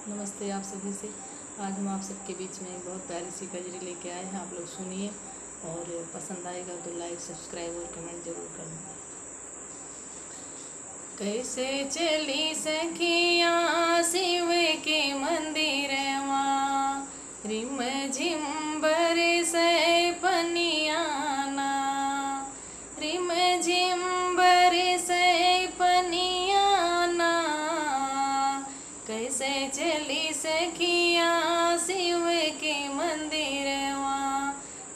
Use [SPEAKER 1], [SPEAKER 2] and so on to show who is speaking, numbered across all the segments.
[SPEAKER 1] नमस्ते आप सभी से। आज हम आप सबके बीच में एक बहुत प्यारी सी कजरी लेके आए हैं। आप लोग सुनिए और पसंद आएगा तो लाइक सब्सक्राइब और कमेंट जरूर करना। कैसे चली सखियाँ शिव के मंदिरवा, रिम झिम बरसे पनियाना, रिम झिम बरसे पनियाना। कैसे चली सखियाँ शिव के मंदिरवा,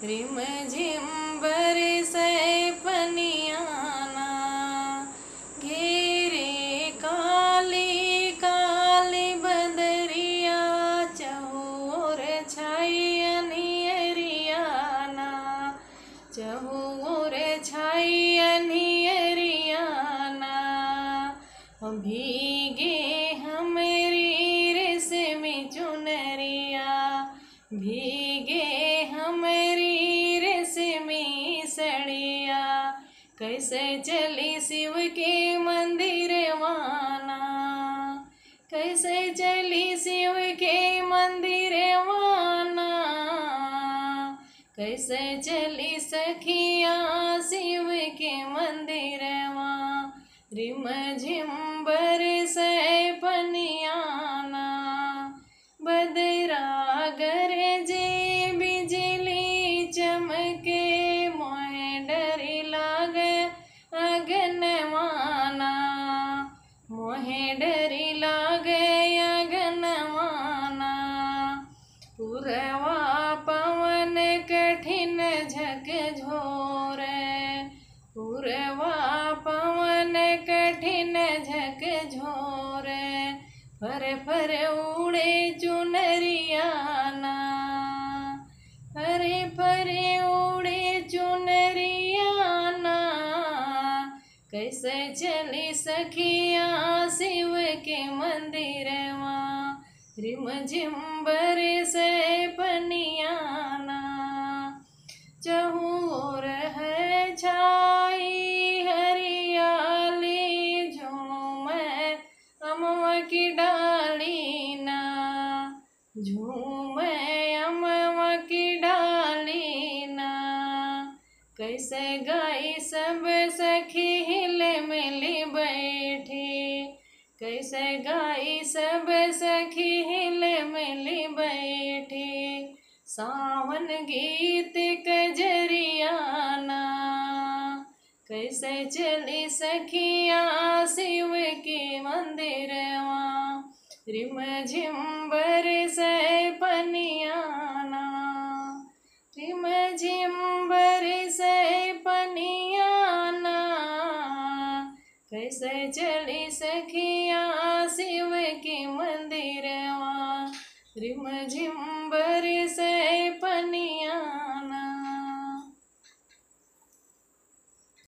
[SPEAKER 1] रिम झिम बरसे पनियाना। घेरे काली काली बदरिया, चहुओर छाई अनियरियाना, चहुओर छाई अनियरियाना। भीगे हमारी रेशमी चुनरिया, भीगे हमारी रेशमी सड़िया। कैसे चली शिव के मंदिरवाना, कैसे चली शिव के मंदिरवाना। कैसे चली सखियाँ शिव के मंदिरवा, रिम झिम बरसे पनियाना। बदरा गरजे बिजली चमके, मोहे डर लागे अगनवाना, मोहे डर लागे अगनवाना। पुरवा पवन कठिन झकझोरे, पुरवा पवन कठिन झकझोरे। फर फर उड़े चुनरियाना, फरे फरे उड़े चुनरियाना। कैसे चली सखियाँ शिव के मंदिरवा, रिम झिम बरसे पनियाना। चहुओर है छाई हरियाली, झूमे अमवा की डालीना, झूमे अमवा की डालीना। कैसे गाई सब सखी हिले मिली बैठी, कैसे गाई सब सखी हिले मिली बैठी। सावन गीत कजरियाना, कैसे चली सखियाँ शिव के मंदिरवा, रिम झिम बरसे पनियाना, रिम झिम बरसे पनियाना। कैसे चली सखियाँ शिव के मंदिरवा, रिम झिम बरसे पनियाना।